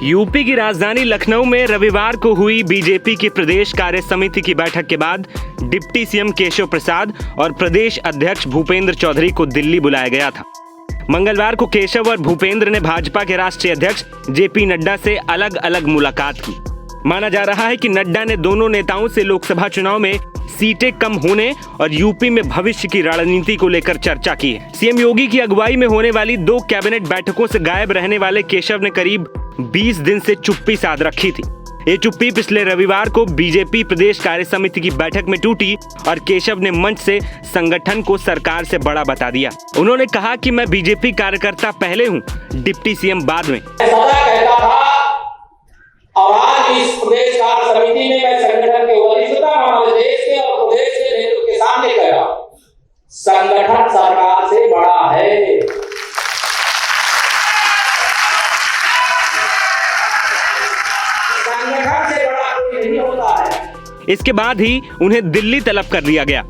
UP की राजधानी लखनऊ में रविवार को हुई बीजेपी की प्रदेश कार्य समिति की बैठक के बाद डिप्टी सीएम केशव प्रसाद और प्रदेश अध्यक्ष भूपेंद्र चौधरी को दिल्ली बुलाया गया था। मंगलवार को केशव और भूपेंद्र ने भाजपा के राष्ट्रीय अध्यक्ष जेपी नड्डा से अलग अलग मुलाकात की। माना जा रहा है कि नड्डा ने दोनों नेताओं से लोकसभा चुनाव में सीटें कम होने और यूपी में भविष्य की रणनीति को लेकर चर्चा की है। सीएम योगी की अगुवाई में होने वाली 2 कैबिनेट बैठकों से गायब रहने वाले केशव ने करीब 20 दिन से चुप्पी साध रखी थी। ये चुप्पी पिछले रविवार को बीजेपी प्रदेश कार्य समिति की बैठक में टूटी और केशव ने मंच से संगठन को सरकार से बड़ा बता दिया। उन्होंने कहा कि मैं बीजेपी कार्यकर्ता पहले हूं, डिप्टी सीएम बाद में। और आज इस प्रदेश कार्य समिति में मैं संगठन के वरिष्ठता हमारे देश के और प्रदेश के नेतृत्व के सामने कह रहा हूं, संगठन सरकार से बड़ा है। संगठन से बड़ा कोई नहीं होता है। इसके बाद ही उन्हें दिल्ली तलब कर लिया गया।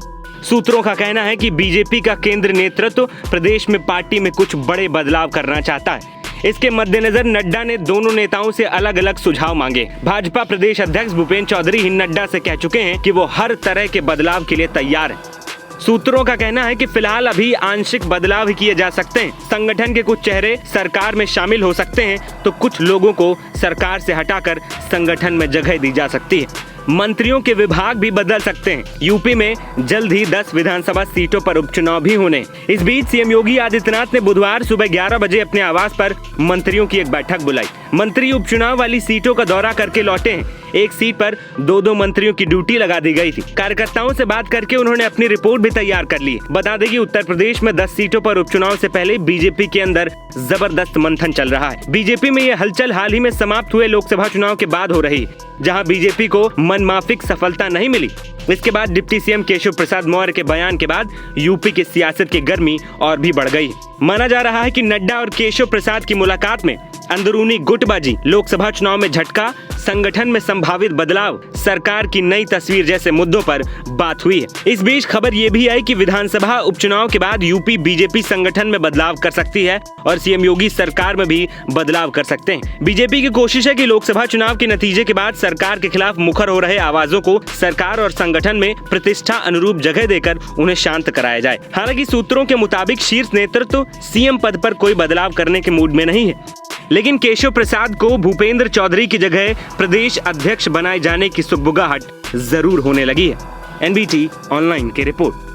सूत्रों का कहना है कि बीजेपी का केंद्र नेतृत्व प्रदेश में पार्टी में कुछ बड़े बदलाव करना चाहता है। इसके मद्देनजर नड्डा ने दोनों नेताओं से अलग अलग सुझाव मांगे। भाजपा प्रदेश अध्यक्ष भूपेंद्र चौधरी ही नड्डा से कह चुके हैं कि वो हर तरह के बदलाव के लिए तैयार हैं। सूत्रों का कहना है कि फिलहाल अभी आंशिक बदलाव ही किए जा सकते हैं। संगठन के कुछ चेहरे सरकार में शामिल हो सकते हैं, तो कुछ लोगों को सरकार से हटाकर संगठन में जगह दी जा सकती है। मंत्रियों के विभाग भी बदल सकते हैं। यूपी में जल्द ही 10 विधानसभा सीटों पर उपचुनाव भी होने। इस बीच सीएम योगी आदित्यनाथ ने बुधवार सुबह 11 बजे अपने आवास पर मंत्रियों की एक बैठक बुलाई। मंत्री उपचुनाव वाली सीटों का दौरा करके लौटे हैं। एक सीट पर 2-2 मंत्रियों की ड्यूटी लगा दी गई थी। कार्यकर्ताओं से बात करके उन्होंने अपनी रिपोर्ट भी तैयार कर ली। बता दें कि उत्तर प्रदेश में 10 सीटों पर उपचुनाव से पहले बीजेपी के अंदर जबरदस्त मंथन चल रहा है। बीजेपी में यह हलचल हाल ही में समाप्त हुए लोकसभा चुनाव के बाद हो रही है, जहां बीजेपी को मनमाफिक सफलता नहीं मिली। इसके बाद डिप्टी सीएम केशव प्रसाद मौर्य के बयान के बाद यूपी की सियासत की गर्मी और भी बढ़ गई। माना जा रहा है कि नड्डा और केशव प्रसाद की मुलाकात में अंदरूनी गुटबाजी, लोकसभा चुनाव में झटका, संगठन में संभावित बदलाव, सरकार की नई तस्वीर जैसे मुद्दों पर बात हुई है। इस बीच खबर ये भी आई कि विधानसभा उपचुनाव के बाद यूपी बीजेपी संगठन में बदलाव कर सकती है और सीएम योगी सरकार में भी बदलाव कर सकते हैं। बीजेपी की कोशिश है कि लोकसभा चुनाव के नतीजे के बाद सरकार के खिलाफ मुखर हो रहे आवाजों को सरकार और संगठन में प्रतिष्ठा अनुरूप जगह देकर उन्हें शांत कराया जाए। हालांकि सूत्रों के मुताबिक शीर्ष नेतृत्व सीएम पद पर कोई बदलाव करने के मूड में नहीं है, लेकिन केशव प्रसाद को भूपेंद्र चौधरी की जगह प्रदेश अध्यक्ष बनाए जाने की सुगबुगाहट जरूर होने लगी है। एनबीटी ऑनलाइन की रिपोर्ट।